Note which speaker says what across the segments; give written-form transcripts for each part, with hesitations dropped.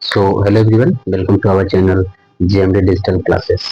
Speaker 1: So hello everyone, welcome to our channel JMD digital classes.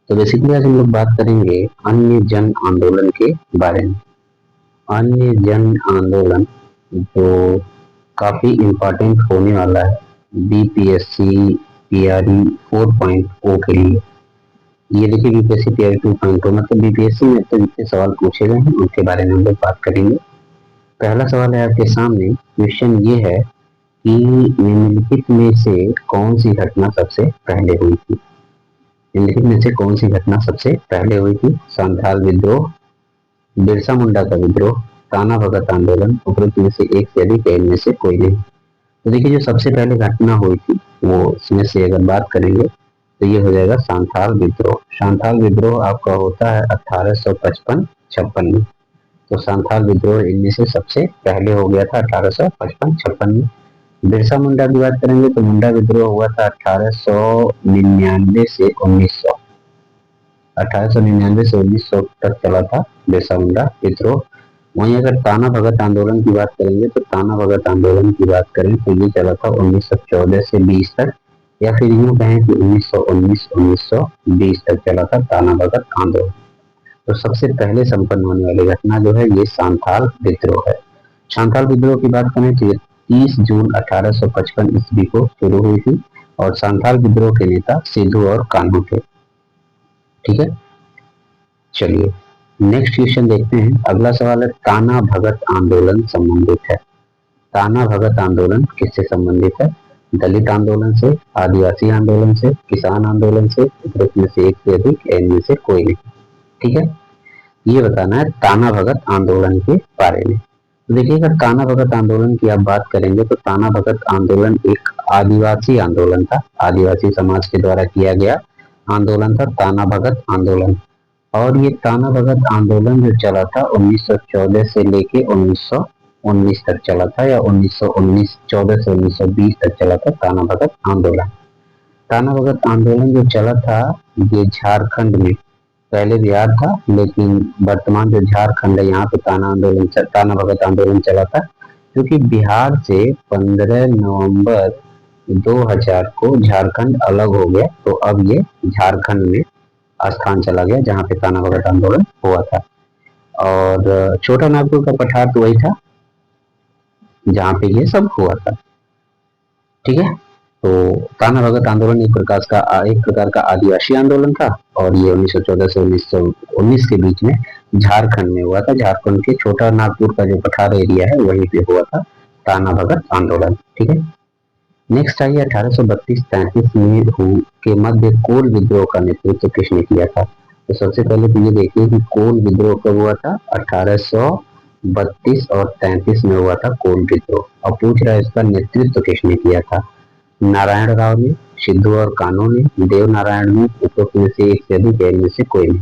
Speaker 1: तो basically आज हम लोग बात करेंगे अन्य जन आंदोलन के बारे में। अन्य जन आंदोलन जो काफी इम्पोर्टेंट होने वाला है बीपीएससी पीआरई 4.0 के लिए। ये देखिए बीपीएससी पीआरई 2.0 मतलब बीपीएससी में तो जितने सवाल पूछे गए हैं उनके बारे में हम लोग बात करेंगे। पहला सवाल है आपके सामने। क्वेश्चन ये है कि निम्नलिखित में से कौन सी घटना सबसे पहले हुई थी। निम्नलिखित में से कौन सी घटना सबसे पहले हुई थी? संथाल विद्रोह, बिरसा मुंडा का विद्रोह, ताना भगत आंदोलन, उपरोक्त में से एक से अधिक, इनमें से कोई नहीं। तो देखिए जो सबसे पहले घटना हुई थी वो इसमें से अगर बात करेंगे तो ये हो जाएगा संथाल विद्रोह। संथाल विद्रोह आपका होता है 1855-56 में। तो संथाल विद्रोह इनमें से सबसे पहले हो गया था 1855-56 में। बिरसा मुंडा की बात करेंगे तो मुंडा विद्रोह हुआ था 1899 से 1900। 1899 से 1900 तक चला था बिरसा मुंडा विद्रोह। वहीं अगर ताना भगत आंदोलन की बात करेंगे तो ताना भगत आंदोलन की बात करें तो ये चला था 1914 से 20 तक, या फिर यूं कहें कि 1919-1920 तक चला था ताना भगत आंदोलन। तो सबसे पहले संपन्न होने वाली घटना जो है ये सांथाल विद्रोह है। सांथाल विद्रोह की बात करें तो 30 जून 1855 ईस्वी को शुरू हुई थी और सांथाल विद्रोह के नेता सिद्धू और कान्हू थे। ठीक है, चलिए नेक्स्ट क्वेश्चन देखते हैं। अगला सवाल है ताना भगत आंदोलन संबंधित है। ताना भगत आंदोलन किससे संबंधित है? दलित आंदोलन से, आदिवासी आंदोलन से, किसान आंदोलन से, उपरोक्त में से एक से अधिक, इनमें से कोई नहीं। ठीक है, ये बताना है ताना भगत आंदोलन के बारे में। तो देखिए अगर ताना भगत आंदोलन की आप बात करेंगे तो ताना भगत आंदोलन एक आदिवासी आंदोलन था। आदिवासी समाज के द्वारा किया गया आंदोलन था ताना भगत आंदोलन। और ये ताना भगत आंदोलन जो चला था 1914 से लेके 1919 तक चला था, या 1919 14 से 1920 तक चला था ताना भगत आंदोलन। ताना भगत आंदोलन जो चला था ये झारखंड में, पहले बिहार था लेकिन वर्तमान जो झारखंड है यहाँ पे ताना भगत आंदोलन चला था, क्योंकि बिहार से 15 नवंबर 2000 को झारखंड अलग हो गया। तो अब ये झारखंड में स्थान चला गया जहाँ पे ताना भगत आंदोलन हुआ था। और छोटा नागपुर का पठार तो वही था जहाँ पे ये सब हुआ था। ठीक है, तो ताना भगत आंदोलन एक प्रकार का आदिवासी आंदोलन था और ये 1914 से 1919 के बीच में झारखंड में हुआ था। झारखंड के छोटा नागपुर का जो पठार एरिया है वहीं पे हुआ था ताना भगत आंदोलन। ठीक है, नेक्स्ट आइए 1832-33 में के मध्य कोल विद्रोह का नेतृत्व किसने किया था? तो सबसे पहले तो ये देखिए कि कोल विद्रोह कब हुआ था। 1832 और 33 में हुआ था कोल विद्रोह। और पूछ रहा है इसका नेतृत्व किसने किया था? नारायण राव ने, सिद्धू और कान्हू ने, देव नारायण ने, उपरोक्त में से एक से अधिक, इनमें से कोई नहीं।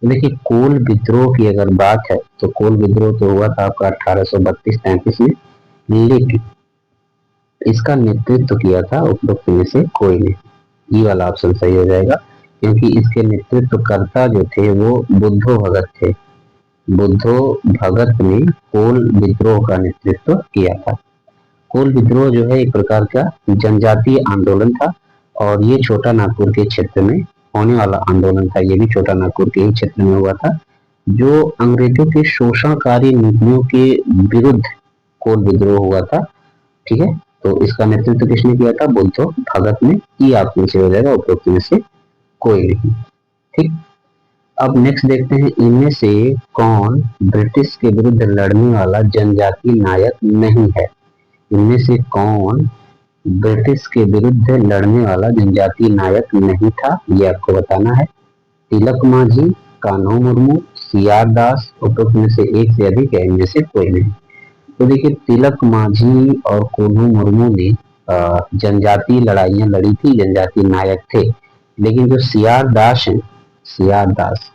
Speaker 1: देखिए कोल विद्रोह की अगर बात है तो कोल विद्रोह तो हुआ था आपका 1832-33 में, लेकिन इसका नेतृत्व किया था उपरोक्त में से कोई नहीं। ये वाला ऑप्शन सही हो जाएगा, क्योंकि इसके नेतृत्वकर्ता जो थे वो बुद्धो भगत थे। बुद्धो भगत ने कोल विद्रोह का नेतृत्व किया था। कोल विद्रोह जो है एक प्रकार का जनजातीय आंदोलन था और ये छोटा नागपुर के क्षेत्र में होने वाला आंदोलन था। ये भी छोटा नागपुर के ही क्षेत्र में हुआ था, जो अंग्रेजों के शोषणकारी नीतियों के विरुद्ध कोल विद्रोह हुआ था। ठीक है, तो इसका नेतृत्व किसने किया था? बुद्धो भगत ने। ई आपको से हो जाएगा, उपरोक्त में से कोई नहीं। ठीक, अब नेक्स्ट देखते हैं इनमें से कौन ब्रिटिश के विरुद्ध लड़ने वाला जनजातीय नायक नहीं है। इनमें से कौन ब्रिटिश के विरुद्ध लड़ने वाला जनजातीय नायक नहीं था, ये आपको बताना है। तिलक मांझी, कान्हू मुर्मू, सीआर दास, उपरोक्त में से एक से अधिक, है इनमें से कोई नहीं। तो देखिए तिलक मांझी और कोल्हू मुर्मू ने जनजातीय लड़ाइयां लड़ी थी, जनजातीय नायक थे। लेकिन जो सीआर दास हैं, सीआर दास,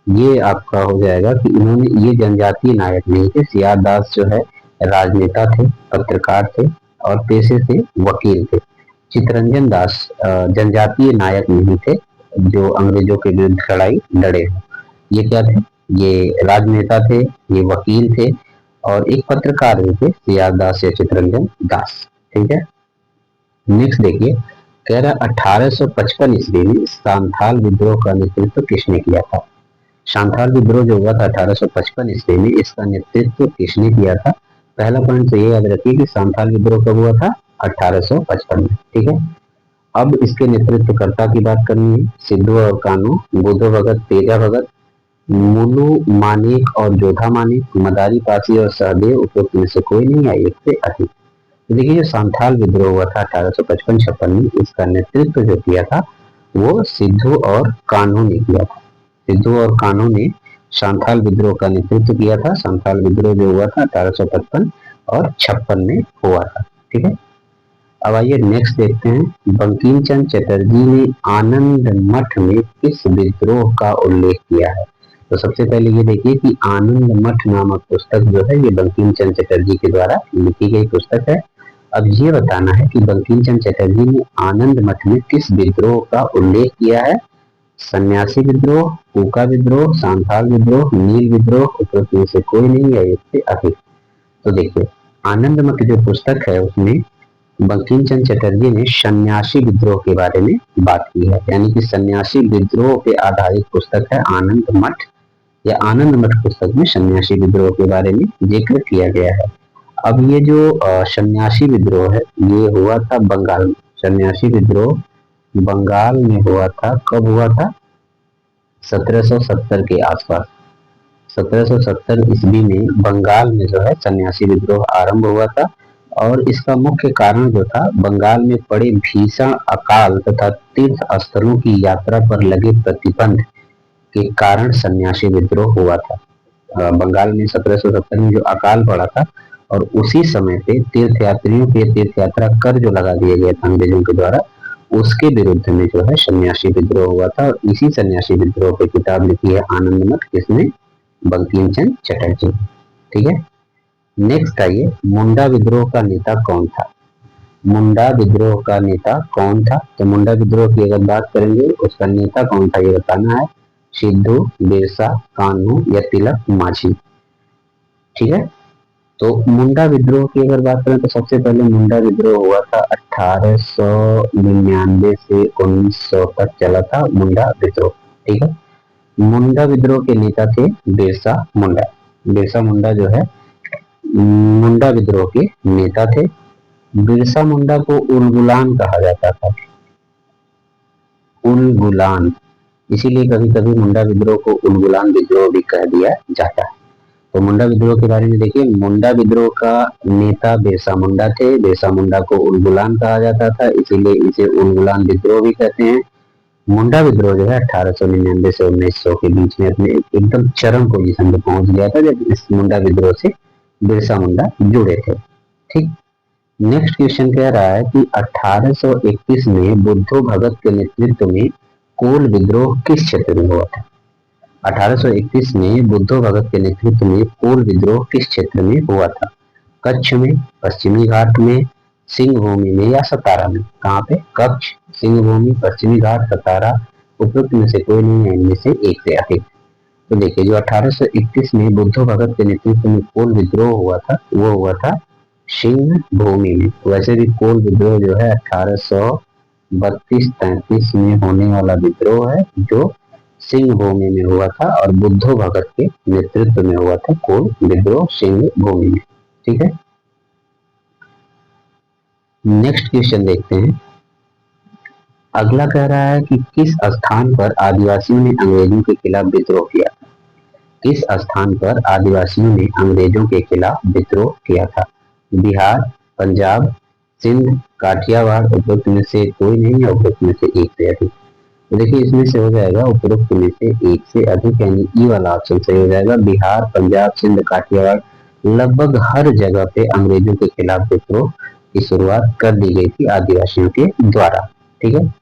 Speaker 1: ये आपका हो जाएगा कि इन्होंने ये जनजातीय नायक नहीं थे। सीआर दास जो है राजनेता थे, पत्रकार थे और पेशे से वकील थे। चितरंजन दास जनजातीय नायक नहीं थे जो अंग्रेजों के विरुद्ध लड़ाई लड़े। ये क्या थे? ये राजनेता थे, ये वकील थे और एक पत्रकार भी थे, सीआर दास या चितरंजन दास। ठीक है, नेक्स्ट देखिए, कह रहा 1855 ईस्वी में सांथाल विद्रोह का नेतृत्व किसने किया था। सांथाल विद्रोह जो हुआ था 1855 ईस्वी में, इसका नेतृत्व किसने किया था। पहला पॉइंट तो ये याद रखिए कि सांथाल विद्रोह कब हुआ था, 1855 में। ठीक है, अब इसके नेतृत्वकर्ता की बात करनी है। सिद्धू और कान्हू, बुद्धो भगत, तेजा भगत, मुलू मानेक और जोधा मानेक, मदारी पासी और सहदेव, उपरोक्त में से कोई नहीं या एक से अधिक। तो देखिए, जो सांथाल विद्रोह हुआ था 1855-56 में, इसका नेतृत्व जो किया था वो सिद्धू और कान्हू ने किया था। सिद्धू और कान्हू ने सांथाल विद्रोह का नेतृत्व किया था। सांथाल विद्रोह जो हुआ था 1855 और 56 में हुआ था। ठीक है, अब आइए नेक्स्ट देखते हैं। बंकिम चंद्र चटर्जी ने आनंद मठ में किस विद्रोह का उल्लेख किया है। तो सबसे पहले ये देखिए कि आनंद मठ नामक पुस्तक जो है ये बंकिम चंद्र चटर्जी के द्वारा लिखी गई पुस्तक है। अब ये बताना है कि बंकिम चंद्र चटर्जी ने आनंद मठ में किस विद्रोह का उल्लेख किया है। सन्यासी विद्रोह, कूका विद्रोह, सांथाल विद्रोह, नील विद्रोह, उपरोक्त में से कोई नहीं या एक से अधिक। तो देखिए, आनंद मठ जो पुस्तक है उसमें बंकिम चंद्र चटर्जी ने सन्यासी विद्रोह के बारे में बात की है, यानी कि सन्यासी विद्रोह पे आधारित पुस्तक है आनंद मठ, या आनंद मठ पुस्तक में सन्यासी विद्रोह के बारे में जिक्र किया गया है। अब ये जो सन्यासी विद्रोह है ये हुआ था बंगाल में। सन्यासी विद्रोह बंगाल में हुआ था। कब हुआ था, 1770 के आसपास। 1770 ईस्वी में बंगाल में जो है सन्यासी विद्रोह आरंभ हुआ था, और इसका मुख्य कारण जो था बंगाल में पड़े भीषण अकाल तथा तीर्थ स्थलों की यात्रा पर लगे प्रतिबंध के कारण सन्यासी विद्रोह हुआ था। बंगाल में 1770 में जो अकाल पड़ा था, और उसी समय पे तीर्थ यात्रियों के तीर्थ यात्रा कर जो लगा दिए गए थे अंग्रेजों के द्वारा, उसके विरुद्ध में जो है सन्यासी विद्रोह हुआ था। और इसी सन्यासी विद्रोह पे किताब लिखी है आनंद मठ, किसने, बंकिम चंद्र चटर्जी। ठीक है, नेक्स्ट आइए, मुंडा विद्रोह का नेता कौन था। मुंडा विद्रोह का नेता कौन था। तो मुंडा विद्रोह की अगर बात करेंगे उसका नेता कौन था ये बताना है। सिद्धू, बिरसा, कान्हू या तिलक माझी। ठीक है, तो मुंडा विद्रोह की अगर बात करें तो सबसे पहले मुंडा विद्रोह हुआ था 1899 से 1900 तक चला था मुंडा विद्रोह। ठीक है, मुंडा विद्रोह के नेता थे बिरसा मुंडा। बिरसा मुंडा जो है मुंडा विद्रोह के नेता थे। बिरसा मुंडा को उलगुलान कहा जाता था, उलगुलान, इसीलिए कभी कभी मुंडा विद्रोह को उलगुलान विद्रोह भी कह दिया जाता है। तो मुंडा विद्रोह के बारे में देखिए, मुंडा विद्रोह का नेता बिरसा मुंडा थे। बिरसा मुंडा को उलगुलान कहा जाता था, इसीलिए इसे उलगुलान विद्रोह भी कहते हैं। मुंडा विद्रोह जो है 1899 से 1900 के बीच में अपने एकदम चरम पोजीशन पे पहुंच गया था, जब इस मुंडा विद्रोह से बिरसा मुंडा जुड़े थे। ठीक, नेक्स्ट क्वेश्चन कह रहा है कि 1831 में बुद्धो भगत के नेतृत्व में कोल विद्रोह किस क्षेत्र में हुआ था। 1831 में बुद्धो भगत के नेतृत्व में कोल विद्रोह किस क्षेत्र में हुआ था। कच्छ में, पश्चिमी घाट में, सिंह भूमि में या सतारा में। कहाँ पे, कच्छ, सिंह भूमि, पश्चिमी घाट, सतारा, उपरोक्त में से कोई नहीं है, इनमें से एक से अधिक। तो देखिए, जो 1831 में बुद्धो भगत के नेतृत्व में कोल विद्रोह हुआ था वो हुआ था सिंह भूमि में। वैसे भी कोल विद्रोह जो है 1832-33 में होने वाला विद्रोह है, जो सिंह भूमि में हुआ था, और बुद्धो भगत के नेतृत्व में हुआ था कोल विद्रोह सिंह भूमि में। ठीक है, नेक्स्ट क्वेश्चन देखते हैं। अगला कह रहा है कि किस स्थान पर आदिवासियों ने अंग्रेजों के खिलाफ विद्रोह किया। किस स्थान पर आदिवासियों ने अंग्रेजों के खिलाफ विद्रोह किया था। बिहार, पंजाब, सिंध, काठियावाड़, उपरोक्त में से कोई नहीं है, उपरोक्त में से एक से अधिक। तो देखिए, इसमें से हो जाएगा उपरोक्त में से एक से अधिक, यानी ई वाला ऑप्शन सही हो जाएगा। बिहार, पंजाब, सिंध, काठियावाड़, लगभग हर जगह पे अंग्रेजों के खिलाफ विद्रोह की शुरुआत कर दी गई थी आदिवासियों के द्वारा। ठीक है,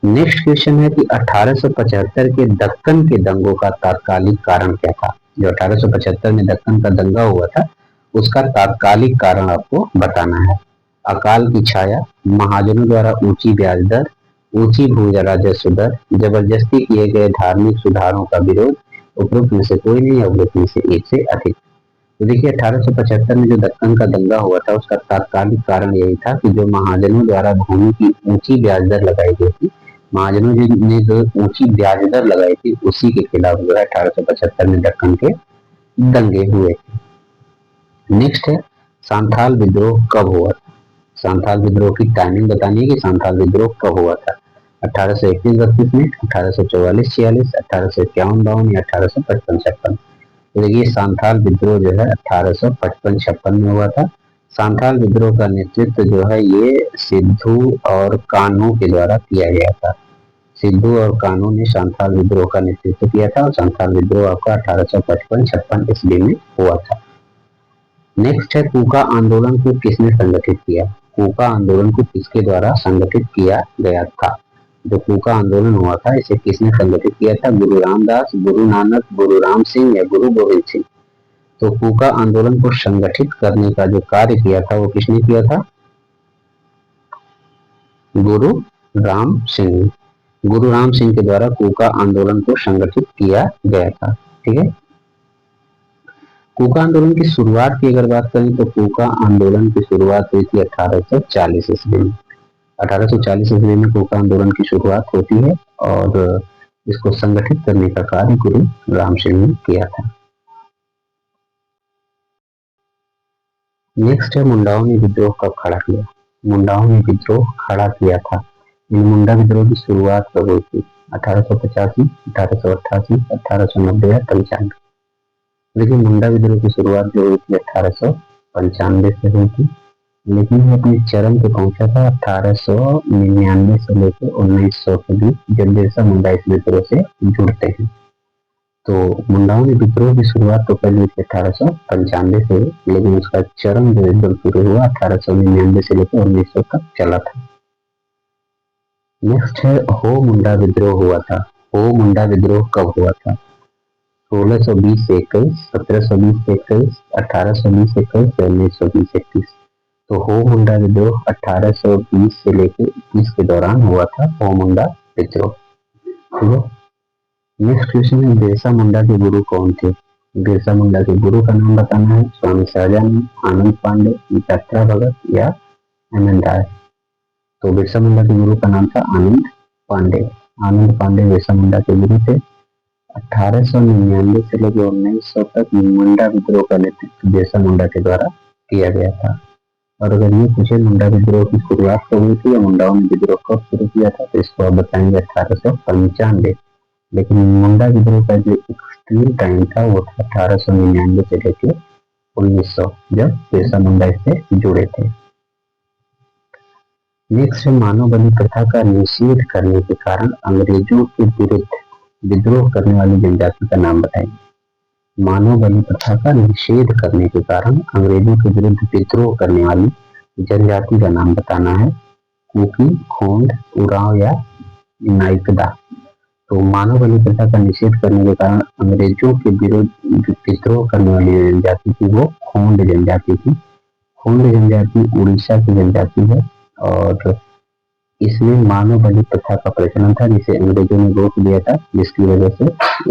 Speaker 1: नेक्स्ट क्वेश्चन है कि 1875 के दक्कन के दंगों का तात्कालिक कारण क्या था। जो 1875 में दक्कन का दंगा हुआ था उसका तात्कालिक कारण आपको बताना है। अकाल की छाया, महाजनों द्वारा ऊंची ब्याज दर, ऊंची भू राजस्व दर, जबरदस्ती किए गए धार्मिक सुधारों का विरोध, उपरोक्त में से कोई नहीं है, उपरोक्त में से एक से अधिक। तो देखिए 1875 में जो दक्कन का दंगा हुआ था उसका तात्कालिक कारण यही था कि जो महाजनों द्वारा भूमि की ऊंची ब्याज दर लगाई गई थी, महाजनों ने जो ऊंची ब्याज दर लगाई थी उसी के खिलाफ जो है 1875 में दक्कन के दंगे हुए थे। नेक्स्ट है सांथाल विद्रोह कब हुआ था। सांथाल विद्रोह की टाइमिंग बतानी है कि सांथाल विद्रोह कब हुआ था। 1831-32 में, 1844-46, 1851-52 या 1855-56। तो देखिए सांथाल विद्रोह जो है 1855-56 में हुआ था। सांथाल विद्रोह का नेतृत्व जो है ये सिद्धू और कान्हू के द्वारा किया गया था। सिद्धू और कान्हू ने सांथाल विद्रोह का नेतृत्व किया था और सांथाल विद्रोह आपका 1855-56 ईस्वी में हुआ था। नेक्स्ट है कूका आंदोलन को किसने संगठित किया। कूका आंदोलन को किसके द्वारा संगठित किया गया था। जो कूका आंदोलन हुआ था इसे किसने संगठित किया था। गुरु रामदास, गुरु नानक, गुरु राम सिंह या गुरु गोविंद सिंह। तो कूका आंदोलन को संगठित करने का जो कार्य किया था वो किसने किया था। गुरु राम सिंह। गुरु राम सिंह के द्वारा कूका आंदोलन को संगठित किया गया था। ठीक है। कूका आंदोलन की शुरुआत की अगर बात करें तो कूका आंदोलन की शुरुआत हुई थी 1840 ईस्वी में। 1840 ईस्वी में कूका आंदोलन की शुरुआत होती है और इसको संगठित करने का कार्य गुरु राम सिंह ने किया था। नेक्स्ट है मुंडाओं ने विद्रोह कब खड़ा किया। मुंडाओं ने विद्रोह खड़ा किया था। मुंडा विद्रोह की शुरुआत कब हुई थी। 1885, 1888, 1890 या 95। लेकिन मुंडा विद्रोह की शुरुआत जो हुई थी 1895 से हुई थी, लेकिन ये अपने चरम पे पहुंचा था 1899 से लेकर 1900 के बीच, जब बिरसा मुंडा इस विद्रोह से जुड़ते हैं। तो मुंडाओं ने विद्रोह की शुरुआत तो कर ली थी 1895 से, लेकिन उसका चरम जो एकदम शुरू हुआ 1899 से लेकर 1900 तक चला था। नेक्स्ट है हो मुंडा विद्रोह हुआ था। हो मुंडा विद्रोह कब हुआ था। 1620 से 21, 1720 से 21, 1820 से 21 या 1920 से 21। तो हो मुंडा विद्रोह 1820 से लेकर 21 के दौरान हुआ था हो मुंडा विद्रोह। ठीक है। नेक्स्ट क्वेश्चन है बिरसा मुंडा के गुरु कौन थे। बिरसा मुंडा के गुरु का नाम बताना है। स्वामी सहजानंद, आनंद पांडे, यात्रा भगत या आनंद राय। तो बिरसा मुंडा के गुरु का नाम था आनंद पांडे। आनंद पांडे बिरसा मुंडा के गुरु थे। 1899 से लेकर 1900 तक मुंडा विद्रोह का नेतृत्व बिरसा मुंडा के द्वारा किया गया था। और अगर ये पूछे मुंडा विद्रोह की शुरुआत कब हुई थी या मुंडाओं ने विद्रोह कब शुरू किया था, तो इसको आप बताएंगे 1895। लेकिन मुंडा विद्रोह का जो एक्सट्रीम टाइम था वो था 1899 से लेकर 1900, जब बिरसा मुंडा इससे जुड़े थे। नेक्स्ट है मानव बलि प्रथा का निषेध करने के कारण अंग्रेजों के विरुद्ध विद्रोह करने वाली जनजाति का नाम बताएंगे। मानव बलि प्रथा का निषेध करने के कारण अंग्रेजों के विरुद्ध विद्रोह करने वाली जनजाति का नाम बताना है। कुकी, खोंड, उरांव या नाइकदा। तो मानव बलि प्रथा का निषेध करने के कारण अंग्रेजों के विरुद्ध विद्रोह करने वाली जनजाति थी वो खोंड जनजाति थी। खोंड जनजाति उड़ीसा की जनजाति है और इसमें मानव बलि प्रथा का प्रचलन था जिसे अंग्रेजों ने रोक दिया था, जिसकी वजह से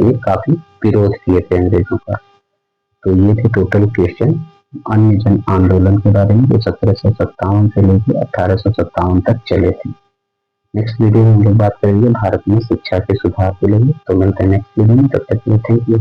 Speaker 1: ये काफी विरोध किए थे अंग्रेजों का। तो ये थे टोटल क्वेश्चन अन्य जन आंदोलन के बारे में जो 1757 से लेकर 1857 तक चले थे। नेक्स्ट वीडियो में हम लोग बात करेंगे भारत में शिक्षा के सुधार के लिए। तो मिलते हैं नेक्स्ट वीडियो में, तब तक के लिए थैंक यू।